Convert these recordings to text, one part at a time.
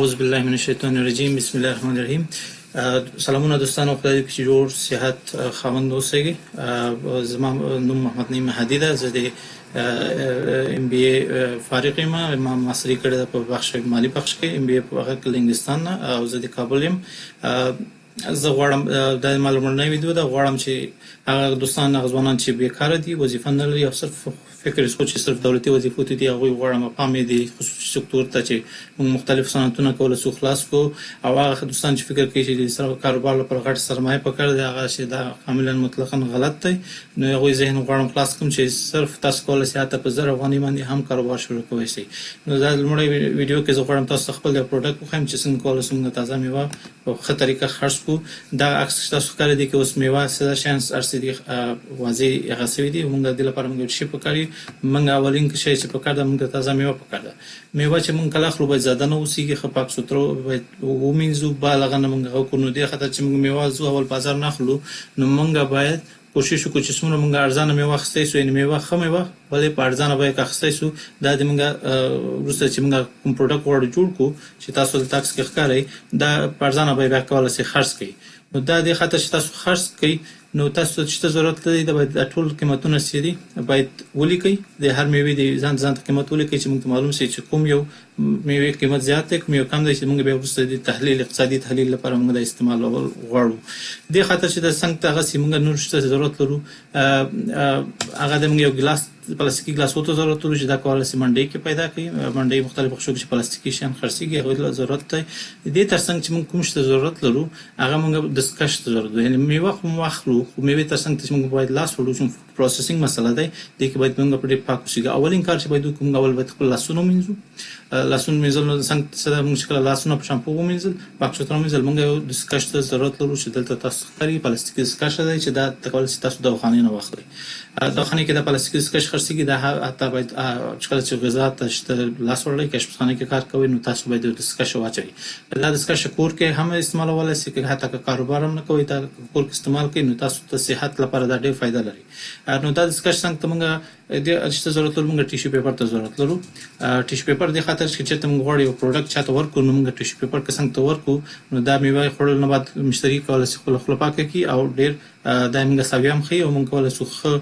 اعوذ بالله من الشیطان الرجیم بسم الله الرحمن الرحیم. سلامونه دوستانو، خدای دې چې جوړ صحت خاوند اوسئ. زما نوم محمد نعیم مهدي ده. زه د MBA فارغ یم. ما ماستري کړې ده په بخش مالي بخش کې MBA په هغه کې انګلستان نه، او زه د کابل یم. زه غواړم د معلوماتي ویډیو دا غواړم چې هغه دوستان ځوانان چې بیکاره دي، وظیفه نه لري او صرف فکر سوچ صرف دولتي وظیفو ته دي، هغوی غواړم پام یې د خصوصي سکتور ته چې موږ مختلف صنعتونه کولای شو خلاص کو، او هغه دوستان چې فکر کوي چې د کاروبار لپاره غټ سرمایه پکار دی، هغه چې دا کاملا مطلقاً غلط دی. نو هغوی ذهن غواړم خلاص کوم چې صرف تاسو کولای شئ حتی په 1000 افغانۍ باندې هم کاروبار شروع کوئ شئ. نو دا لومړی ویډیو کې زه غواړم تاسو خپل پروډکټ وښیم چې څنګه کولای شو موږ تازه میوه په ښه طریقه خرڅ کو. دا عکس تاسو ښکاري دی کې اوس میوه ساده شانس ارسي واضح هغه سوي دي. موږ د لپاره موږ شي پکاري، موږ اولین کې شي چې پکار ده موږ تازه میوه پکار ده. میوه چې موږ کله خلو باید زیاده نه اوسېږي، ښه پاک سوتره باید ومینځو، بالغ نه موږ کو. نو دې خاطر چې موږ میوه زو اول بازار نه اخلو، نو موږ باید کوشش وکړو چې څومره موږ ارزانه میوه اخیستی سو، یعنې میوه ښه میوه ولې په ارزانه بیه کې اخیستی سو. دا د موږ وروسته چې موږ کوم پروډکټ غواړو جوړ کړو چې تاسو دلته عکس کې ښکارئ، دا په ارزانه بیه بیا کولی شئ خرڅ کړئ. نو دا دې خاطر چې تاسو خرڅ کړئ، نو تاسو چې ضرورت لري دا باید ټول قیمتونه چې دي باید ولیکئ. د هر میوې د ځان قیمت ولیکئ چې موږ ته معلوم شي چې کوم یو میوې قیمت زیات دی، کوم یو کم دی، چې موږ بیا وروسته د تحلیل اقتصادي تحلیل لپاره موږ د استعمال غواړو. دې خاطر چې د څنګه ته هغسې موږ نور څه ضرورت لرو، هغه د موږ یو ګلاس پلاستیکي ګلاس ته ضرورت لرو چې دا کولای شي منډۍ کې پیدا کړي. منډۍ مختلف بخشو کې پلاستیکي شیان خرڅېږي، هغوی ته ضرورت دی. دې تر څنګ چې موږ کوم شي ته ضرورت لرو هغه موږ دستکش ته ضرورت دی. یعنې میوه خو مو واخلو، خو میوې تر څنګ چې موږ باید لاس وړو، چې پروسسینګ مسله دی، دې کې باید موږ په ډېر پاک اوسېږو. اولین کار چې باید وکړو، موږ اول باید خپل لاسونه ومینځو. لاسونه مینځل نو څنګه سره موږ چې کله لاسونه په شامپو ومینځل، پاک سوتره ومینځل، موږ یو دستکش ته ضرورت لرو چې دلته تاسو ښکاري پلاستیکي دستکش دی چې دا کولی شي تاسو دواخانې نه واخلئ. دواخانې کې دا پلاستیکي دستکش خرڅېږي. دا حتی باید چې کله چې غذا ته لاس وړئ، کشمخانه کې کار کوئ، نو تاسو باید یو دستکش واچوئ. دا دستکش کور کې هم استعمالولی شئ، حتی که کاروبار هم نه کوئ، دا کور کې استعمال کړئ، نو تاسو ته صحت لپاره دا ډېر فایده لري. نو دا دستکش څنګه ته موږ چې ضرورت لرو، موږ ټیشو پیپر ته ضرورت لرو. ټیشو پیپر دې خاطر چې چېرته موږ غواړو یو پروډکټ چاته ورکړو، نو موږ ټیشو پیپر که څنګه ته ورکړو، نو دا میوه خوړل نه بعد مشتري کولی شي خپله خوله پاکه کړي، او ډېر دا موږ سویه هم ښیي، او موږ کولی شو ښه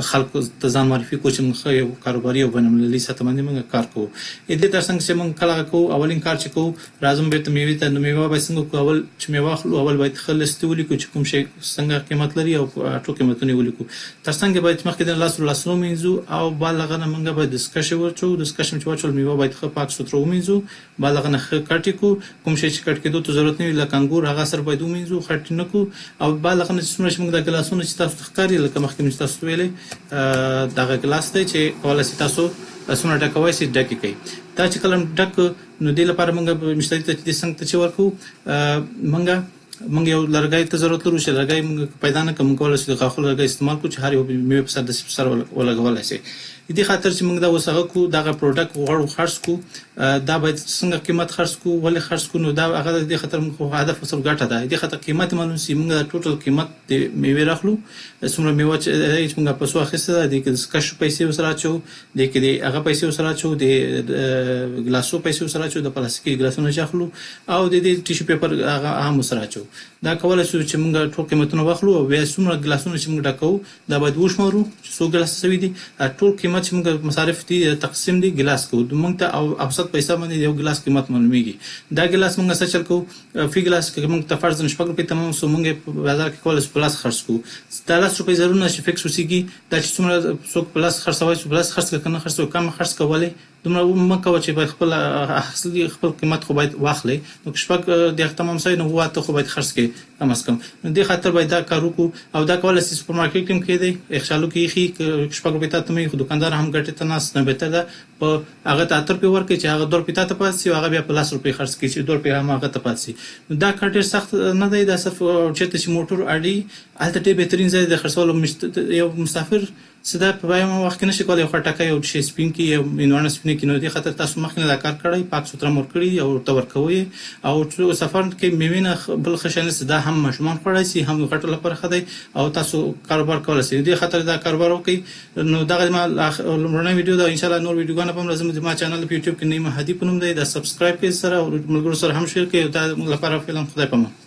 خلکو ته ځان معرفي کړو چې موږ ښه یو کاروباري او بینالمللي سطح باندې موږ کار کوو. دې تر څنګ چې موږ کله کوو، اولین کار چې کوو راځم بېرته میوې ته. نو میوه باید څنګه کوو، اول چې میوه اخلو اول باید ښه لیست ولیکو چې کوم شی څنګه قیمت لري، او ټول قیمتونه یې ولیکو. تر څنګ باید مخکې د لاسونه ومینځو، او بالغه نه موږ باید دستکش واچوو. دستکش چې واچول میوه باید ښه پاک سوتره ومینځو، بالغه نه ښه کټ یې کړو. کوم شی چې کټ کېدو ته ضرورت نه وي لکه انګور، هغه سره باید ومینځو، خټ نه کړو. او بالغه نه چې څومره چې موږ دا ګلاسونه چې تاسو ته ښکاري، لکه مخکې مې تاسو ته ویلې دغه ګلاس دی چې کولی شي تاسو څومره ډکوی شئ ډک یې کړئ. دا چې کله ډک، نو دې لپاره موږ مشتري ته دې څنګه ته چې ورکوو، موږ یو لرګی ته ضرورت لرو چې لرګی موږ پیدا نه کړو، موږ کولی شو د غاښو لرګی استعمال کړو چې هر یو میوې په سر داسې په سر ولګولی شئ. دې خاطر چې موږ دا اوس هغه کړو، دغه پروډکټ غواړو خرڅ کړو، دا باید څنګه قیمت خرڅ کړو، ولې خرڅ کړو. نو دا هغه دې خاطر موږ هدف ورسره ګټه ده. دې خاطر قیمت معلوم شي، موږ ټوټل قیمت د میوې راخلو، څومره میوه چې موږ په څو اخیستې ده، دې کې د دستکشو پیسې ورسره اچوو، دې کې د هغه پیسې ورسره اچوو، د ګلاسو پیسې ورسره اچوو، د پلاستیکي ګلاسونه چې اخلو، او د دې ټیشو پیپر هغه هم ورسره اچوو. دا کولی شو چې موږ ټول قیمتونه واخلو، او بیا څومره ګلاسونه چې موږ ډکوو دا باید وشمارو چې څو ګلاسه سوي دي. ټول قیمت چې موږ مصارف دي تقسیم دي ګلاس کوو، موږ ته اوسط پیسه باندې یو ګلاس قیمت معلومیږي. دا ګلاس موږ څه چل کوو، فی ګلاس کې موږ ته فرضاً 6 روپۍ تمام سو، موږ په بازار کې کولی شو په لاس خرڅ کوو. 10 روپۍ ضرور نه چې فکس اوسېږي، دا چې څومره څوک په لاس خرڅوی شو په لاس خرڅ کړه، که نه خرڅ کړه کم خرڅ کړه، ولې دومره مه کوه چې باید خپل اصلي خپل قیمت خو باید واخلئ. نو که 6 د تمام شوی، نو 8 خو باید خرڅ کړئ کم از کم. نو دې خاطر باید دا کار وکړو، او دا کولی شي سوپر مارکېټ کې هم کېدی، یخچالو کې ایښي، 6 روپۍ تاته مې خو دوکاندار هم ګټې ته ناست، نه بهتر ده په هغه ته 8 روپۍ ورکړئ چې هغه 2 روپۍ تاته پاتې شي، او هغه بیا په 10 روپۍ خرڅ کړي چې 2 روپۍ هم هغه ته پاتې شي. نو دا کار ډېر سخت نه دی. دا صرف چېرته چې موټر اړي، هلته ډېر بهترین ځای د خرڅولو. یو مسافر څه دا په وایم وخت کې نشي کولای یو خټکی او شي سپین کې یو مینوانه سپین کې نو دې خاطر تاسو مخکې دا کار کړی پاک ستر مور کړی او تور کوي او سفر کې میوینه بل خشنه دا هم مشمون خورای سي هم غټ لپاره خدای او تاسو کاروبار کولای سي دې خاطر دا کاروبار وکي نو دا ما لمړنه ویډیو دا ان شاء الله نور ویډیوګانې په لازم ما چینل په یوټیوب کې نیمه هدي پونم دی دا سبسکرایب کړئ سره او ملګرو سره هم شیر کړئ دا لپاره فلم خدای پامه